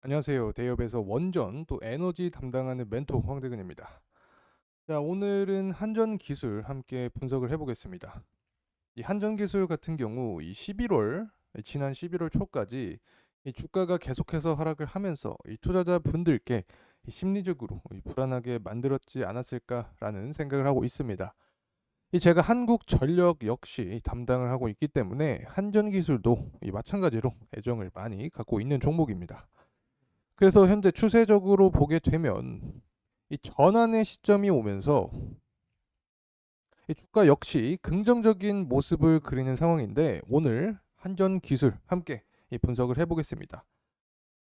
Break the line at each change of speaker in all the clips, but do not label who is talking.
안녕하세요. 대기업에서 원전 또 에너지 담당하는 멘토 황대근입니다. 자, 오늘은 한전 기술 함께 분석을 해보겠습니다. 이 한전 기술 같은 경우 지난 11월 초까지 이 주가가 계속해서 하락을 하면서 이 투자자분들께 이 심리적으로 이 불안하게 만들었지 않았을까라는 생각을 하고 있습니다. 이 제가 한국전력 역시 담당을 하고 있기 때문에 한전 기술도 이 마찬가지로 애정을 많이 갖고 있는 종목입니다. 그래서 현재 추세적으로 보게 되면 이 전환의 시점이 오면서 이 주가 역시 긍정적인 모습을 그리는 상황인데, 오늘 한전 기술 함께 이 분석을 해보겠습니다.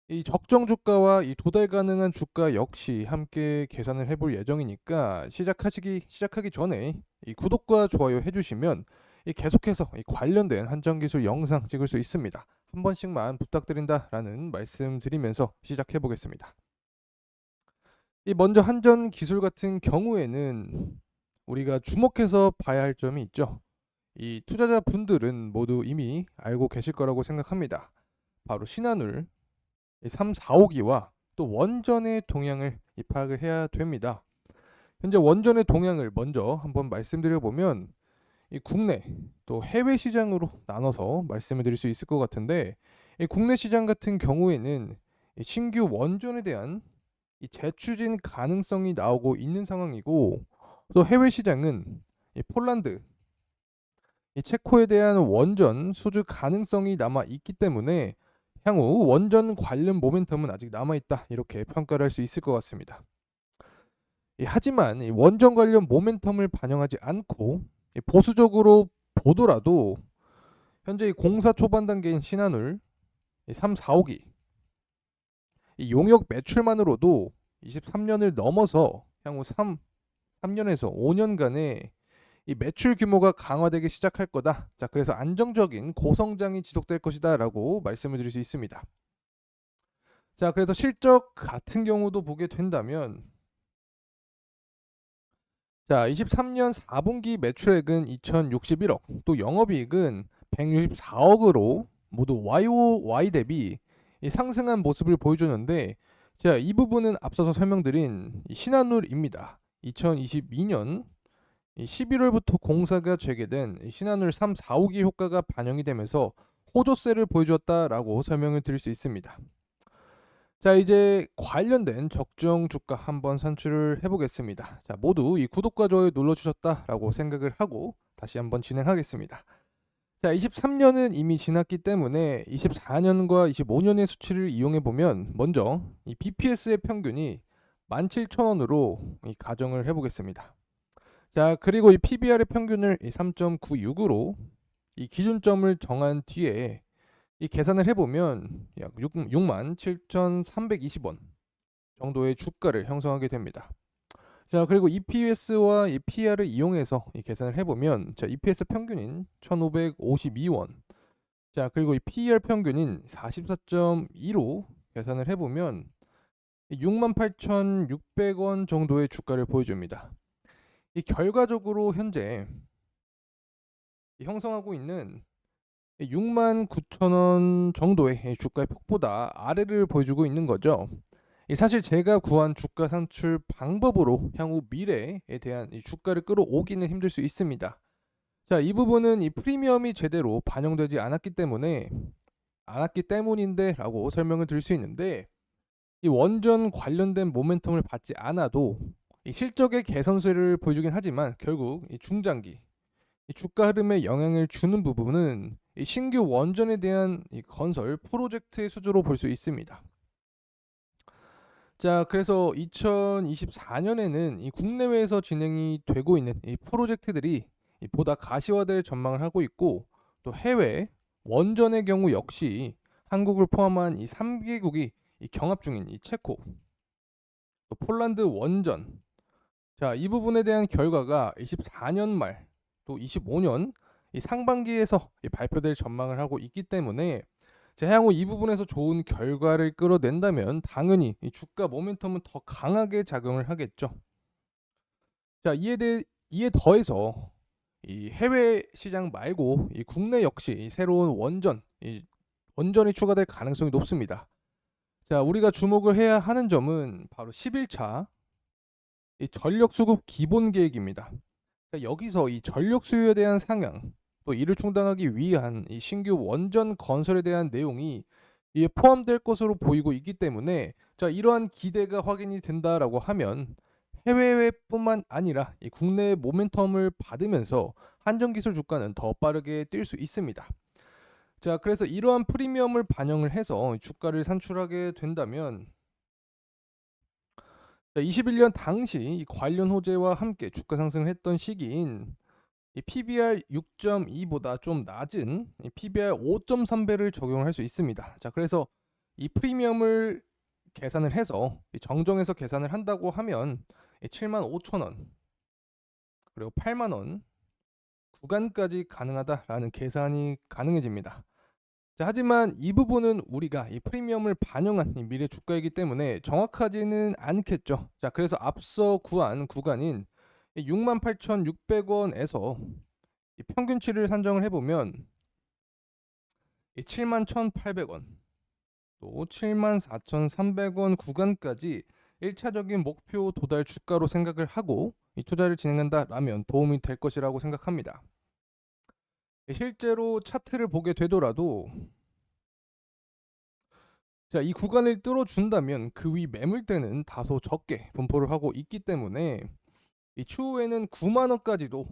이 적정 주가와 이 도달 가능한 주가 역시 함께 계산을 해볼 예정이니까 시작하기 전에 이 구독과 좋아요 해주시면 이 계속해서 이 관련된 한전 기술 영상 찍을 수 있습니다. 한 번씩만 부탁드린다라는 말씀 드리면서 시작해 보겠습니다. 이 먼저 한전 기술 같은 경우에는 우리가 주목해서 봐야 할 점이 있죠. 이 투자자분들은 모두 이미 알고 계실 거라고 생각합니다. 바로 신한울 3, 4호기와 또 원전의 동향을 파악을 해야 됩니다. 현재 원전의 동향을 먼저 한번 말씀드려 보면 이 국내 또 해외 시장으로 나눠서 말씀을 드릴 수 있을 것 같은데, 이 국내 시장 같은 경우에는 이 신규 원전에 대한 이 재추진 가능성이 나오고 있는 상황이고, 또 해외 시장은 이 폴란드, 이 체코에 대한 원전 수주 가능성이 남아 있기 때문에 향후 원전 관련 모멘텀은 아직 남아 있다, 이렇게 평가를 할 수 있을 것 같습니다. 하지만 이 원전 관련 모멘텀을 반영하지 않고 보수적으로 보더라도 현재 이 공사 초반 단계인 신한울 3, 4호기 이 용역 매출만으로도 23년을 넘어서 향후 3년에서 5년간의 이 매출 규모가 강화되기 시작할 거다. 자, 그래서 안정적인 고성장이 지속될 것이다라고 말씀을 드릴 수 있습니다. 자, 그래서 실적 같은 경우도 보게 된다면, 자, 23년 4분기 매출액은 2061억, 또 영업이익은 164억으로 모두 YOY 대비 상승한 모습을 보여줬는데, 자, 이 부분은 앞서서 설명드린 신한울입니다. 2022년 11월부터 공사가 재개된 신한울 3, 4호기 효과가 반영이 되면서 호조세를 보여주었다라고 설명을 드릴 수 있습니다. 자, 이제 관련된 적정 주가 한번 산출을 해보겠습니다. 자, 모두 이 구독과 좋아요 눌러주셨다라고 생각을 하고 다시 한번 진행하겠습니다. 자, 23년은 이미 지났기 때문에 24년과 25년의 수치를 이용해 보면, 먼저 이 BPS의 평균이 17,000원으로 가정을 해보겠습니다. 자, 그리고 이 PBR의 평균을 3.96으로 이 기준점을 정한 뒤에 이 계산을 해보면 약 6만 7,320원 정도의 주가를 형성하게 됩니다. 자, 그리고 EPS와 이 PR을 이용해서 이 계산을 해보면, 자, EPS 평균인 1,552원, 자, 그리고 이 PER 평균인 44.2로 계산을 해보면 68,600원 정도의 주가를 보여줍니다. 이 결과적으로 현재 형성하고 있는 69,000원 정도의 주가의 폭보다 아래를 보여주고 있는 거죠. 사실 제가 구한 주가 산출 방법으로 향후 미래에 대한 이 주가를 끌어오기는 힘들 수 있습니다. 자, 이 부분은 이 프리미엄이 제대로 반영되지 않았기 때문인데라고 설명을 드릴 수 있는데, 이 원전 관련된 모멘텀을 받지 않아도 이 실적의 개선세를 보여주긴 하지만 결국 이 중장기 이 주가 흐름에 영향을 주는 부분은 이 신규 원전에 대한 이 건설 프로젝트의 수주로 볼 수 있습니다. 자, 그래서 2024년에는 이 국내외에서 진행이 되고 있는 이 프로젝트들이 보다 가시화될 전망을 하고 있고, 또 해외 원전의 경우 역시 한국을 포함한 이 3개국이 이 경합 중인 이 체코, 또 폴란드 원전, 자, 이 부분에 대한 결과가 24년 말 또 25년 이 상반기에서 발표될 전망을 하고 있기 때문에, 향후 이 부분에서 좋은 결과를 끌어낸다면 당연히 이 주가 모멘텀은 더 강하게 작용을 하겠죠. 자, 이에 더해서 이 해외 시장 말고 이 국내 역시 이 새로운 원전이 추가될 가능성이 높습니다. 자, 우리가 주목을 해야 하는 점은 바로 11차 이 전력 수급 기본 계획입니다. 자, 여기서 이 전력 수요에 대한 상향, 또 이를 충당하기 위한 이 신규 원전 건설에 대한 내용이 이에 포함될 것으로 보이고 있기 때문에, 자, 이러한 기대가 확인이 된다라고 하면 해외뿐만 아니라 이 국내의 모멘텀을 받으면서 한전기술 주가는 더 빠르게 뛸 수 있습니다. 자, 그래서 이러한 프리미엄을 반영을 해서 주가를 산출하게 된다면, 자, 21년 당시 이 관련 호재와 함께 주가 상승을 했던 시기인 이 PBR 6.2보다 좀 낮은 이 PBR 5.3배를 적용할 수 있습니다. 자, 그래서 이 프리미엄을 계산을 해서 정정해서 계산을 한다고 하면 75,000원 그리고 8만원 구간까지 가능하다라는 계산이 가능해집니다. 자, 하지만 이 부분은 우리가 이 프리미엄을 반영한 이 미래 주가이기 때문에 정확하지는 않겠죠. 자, 그래서 앞서 구한 구간인 68,600원에서 이 평균치를 산정을 해보면 71,800원 또 74,300원 구간까지 1차적인 목표 도달 주가로 생각을 하고 이 투자를 진행한다라면 도움이 될 것이라고 생각합니다. 실제로 차트를 보게 되더라도, 자, 이 구간을 뚫어준다면 그 위 매물대는 다소 적게 분포를 하고 있기 때문에 이 추후에는 9만원까지도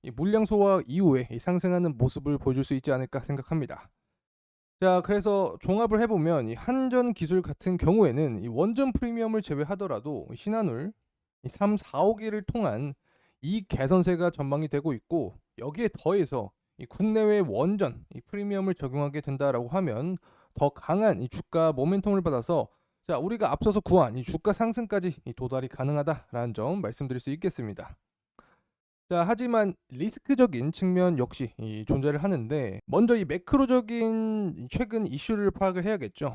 이 물량 소화 이후에 이 상승하는 모습을 보여줄 수 있지 않을까 생각합니다. 자, 그래서 종합을 해보면 이 한전 기술 같은 경우에는 이 원전 프리미엄을 제외하더라도 신한울 3, 4호기를 통한 이익 개선세가 전망이 되고 있고, 여기에 더해서 이 국내외 원전 이 프리미엄을 적용하게 된다라고 하면 더 강한 이 주가 모멘텀을 받아서, 자, 우리가 앞서서 구한 이 주가 상승까지 이 도달이 가능하다라는 점 말씀드릴 수 있겠습니다. 자, 하지만 리스크적인 측면 역시 존재를 하는데, 먼저 이 매크로적인 최근 이슈를 파악을 해야겠죠.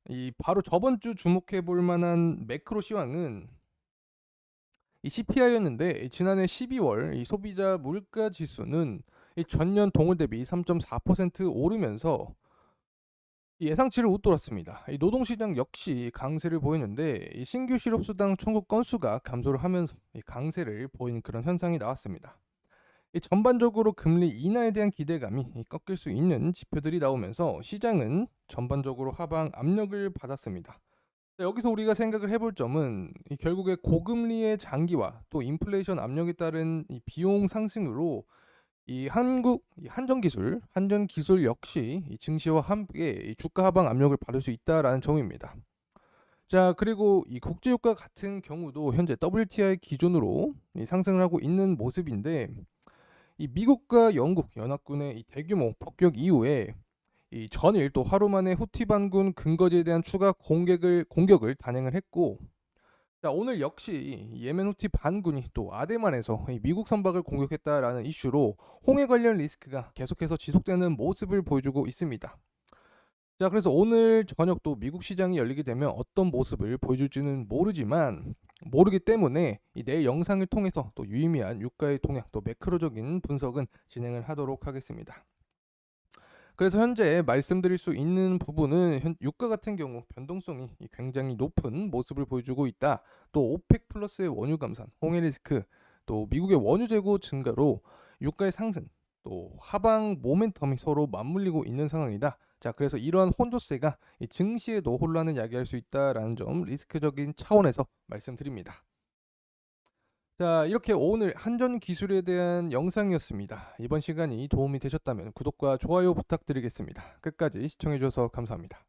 이 바로 저번 주 주목해 볼 만한 매크로 시황은 이 CPI였는데, 지난해 12월 이 소비자 물가 지수는 이 전년 동월 대비 3.4% 오르면서 예상치를 웃돌았습니다. 이 노동시장 역시 강세를 보이는데, 이 신규 실업수당 청구 건수가 감소를 하면서 이 강세를 보이는 그런 현상이 나왔습니다. 이 전반적으로 금리 인하에 대한 기대감이 꺾일 수 있는 지표들이 나오면서 시장은 전반적으로 하방 압력을 받았습니다. 여기서 우리가 생각을 해볼 점은 결국에 고금리의 장기화 또 인플레이션 압력에 따른 이 비용 상승으로 이 한전기술 역시 이 증시와 함께 이 주가 하방 압력을 받을 수 있다라는 점입니다. 자, 그리고 이 국제유가 같은 경우도 현재 WTI 기준으로 이 상승을 하고 있는 모습인데, 이 미국과 영국 연합군의 이 대규모 폭격 이후에 이 전일 또 하루 만에 후티 반군 근거지에 대한 추가 공격을 단행을 했고, 자, 오늘 역시 예멘 후티 반군이 또 아데만에서 이 미국 선박을 공격했다라는 이슈로 홍해 관련 리스크가 계속해서 지속되는 모습을 보여주고 있습니다. 자, 그래서 오늘 저녁 또 미국 시장이 열리게 되면 어떤 모습을 보여줄지는 모르기 때문에 이 내일 영상을 통해서 또 유의미한 유가의 동향 또 매크로적인 분석은 진행을 하도록 하겠습니다. 그래서 현재 말씀드릴 수 있는 부분은 유가 같은 경우 변동성이 굉장히 높은 모습을 보여주고 있다. 또 오펙 플러스의 원유 감산, 홍해 리스크, 또 미국의 원유 재고 증가로 유가의 상승, 또 하방 모멘텀이 서로 맞물리고 있는 상황이다. 자, 그래서 이러한 혼조세가 이 증시에도 혼란을 야기할 수 있다라는 점 리스크적인 차원에서 말씀드립니다. 자, 이렇게 오늘 한전 기술에 대한 영상이었습니다. 이번 시간이 도움이 되셨다면 구독과 좋아요 부탁드리겠습니다. 끝까지 시청해 주셔서 감사합니다.